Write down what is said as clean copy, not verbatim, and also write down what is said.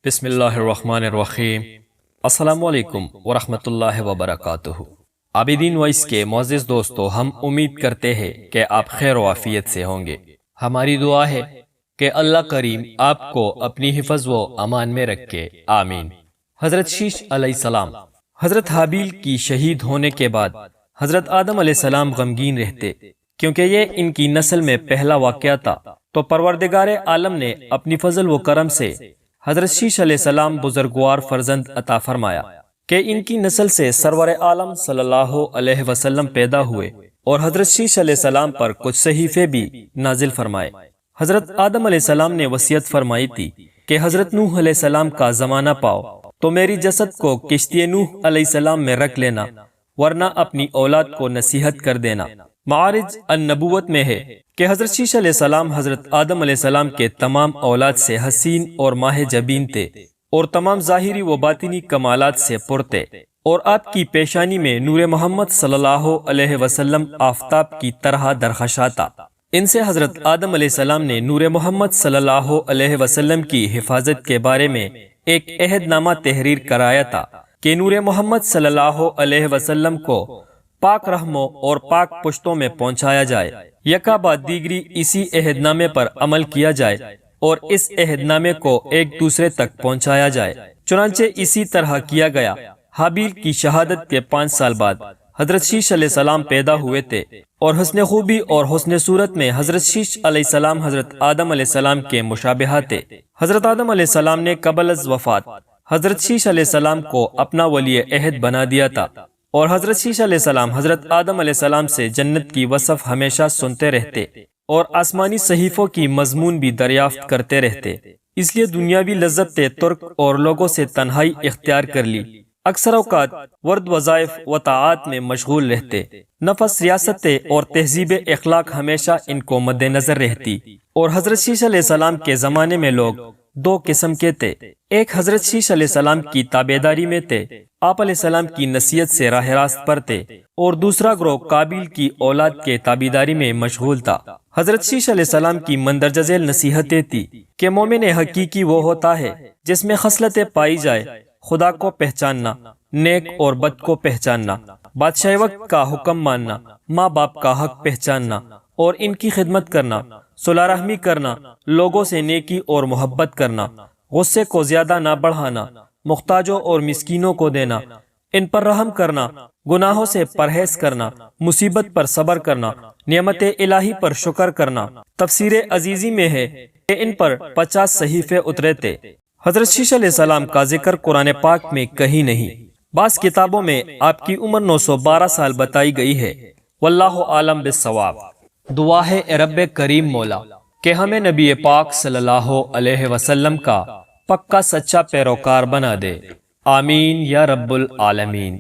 بسم اللہ الرحمن الرحیم۔ السلام علیکم ورحمۃ اللہ وبرکاتہ۔ عابدین وائس کے معزز دوستو، ہم امید کرتے ہیں کہ آپ خیر و عافیت سے ہوں گے۔ ہماری دعا ہے کہ اللہ کریم آپ کو اپنی حفظ و امان میں رکھے، آمین۔ حضرت شیش علیہ السلام۔ حضرت حابیل کی شہید ہونے کے بعد حضرت آدم علیہ السلام غمگین رہتے، کیونکہ یہ ان کی نسل میں پہلا واقعہ تھا۔ تو پروردگار عالم نے اپنی فضل و کرم سے حضرت شیش علیہ السلام بزرگوار فرزند عطا فرمایا کہ ان کی نسل سے سرور عالم صلی اللہ علیہ وسلم پیدا ہوئے، اور حضرت شیش علیہ السلام پر کچھ صحیفے بھی نازل فرمائے۔ حضرت آدم علیہ السلام نے وصیت فرمائی تھی کہ حضرت نوح علیہ السلام کا زمانہ پاؤ تو میری جسد کو کشتی نوح علیہ السلام میں رکھ لینا، ورنہ اپنی اولاد کو نصیحت کر دینا۔ معارج النبوت میں ہے کہ حضرت شیش علیہ السلام حضرت آدم علیہ السلام کے تمام اولاد سے حسین اور ماہ جبین تھے، اور تمام ظاہری و باطنی کمالات سے پر تھے، اور آپ کی پیشانی میں نور محمد صلی اللہ علیہ وسلم آفتاب کی طرح درخشاں تھا۔ ان سے حضرت آدم علیہ السلام نے نور محمد صلی اللہ علیہ وسلم کی حفاظت کے بارے میں ایک عہد نامہ تحریر کرایا تھا کہ نور محمد صلی اللہ علیہ وسلم کو پاک رحموں اور پاک پشتوں میں پہنچایا جائے، یکا بعد دیگری اسی عہد نامے پر عمل کیا جائے، اور اس عہد نامے کو ایک دوسرے تک پہنچایا جائے۔ چنانچہ اسی طرح کیا گیا۔ حابیل کی شہادت کے 5 سال بعد حضرت شیش علیہ السلام پیدا ہوئے تھے، اور حسن خوبی اور حسن صورت میں حضرت شیش علیہ السلام حضرت آدم علیہ السلام کے مشابہہ تھے۔ حضرت آدم علیہ السلام نے قبل از وفات حضرت شیش علیہ السلام کو اپنا ولی عہد بنا دیا تھا، اور حضرت شیش علیہ السلام حضرت آدم علیہ السلام سے جنت کی وصف ہمیشہ سنتے رہتے، اور آسمانی صحیفوں کی مضمون بھی دریافت کرتے رہتے۔ اس لیے دنیاوی لذت ترک اور لوگوں سے تنہائی اختیار کر لی، اکثر اوقات ورد وظائف و طاعات میں مشغول رہتے۔ نفس، ریاست اور تہذیب اخلاق ہمیشہ ان کو مد نظر رہتی، اور حضرت شیش علیہ السلام کے زمانے میں لوگ 2 قسم کے تھے۔ ایک حضرت شیش علیہ السلام کی تابعداری میں تھے، آپ علیہ السلام کی نصیحت سے راہ راست پر تھے، اور دوسرا گروہ قابیل کی اولاد کے تابعداری میں مشغول تھا۔ حضرت شیش علیہ السلام کی مندرجہ ذیل نصیحتیں تھی کہ مومن حقیقی وہ ہوتا ہے جس میں خصلتیں پائی جائے: خدا کو پہچاننا، نیک اور بد کو پہچاننا، بادشاہ وقت کا حکم ماننا، ماں باپ کا حق پہچاننا اور ان کی خدمت کرنا، صلح رحمی کرنا، لوگوں سے نیکی اور محبت کرنا، غصے کو زیادہ نہ بڑھانا، محتاجوں اور مسکینوں کو دینا، ان پر رحم کرنا، گناہوں سے پرہیز کرنا، مصیبت پر صبر کرنا، نعمت الہی پر شکر کرنا۔ تفسیر عزیزی میں ہے کہ ان پر 50 صحیفے اترے تھے۔ حضرت شیش علیہ السلام کا ذکر قرآن پاک میں کہیں نہیں۔ بعض کتابوں میں آپ کی عمر 912 سال بتائی گئی ہے، واللہ عالم بالصواب۔ دعا ہے اے رب کریم مولا کہ ہمیں نبی پاک صلی اللہ علیہ وسلم کا پکا سچا پیروکار بنا دے، آمین یا رب العالمین۔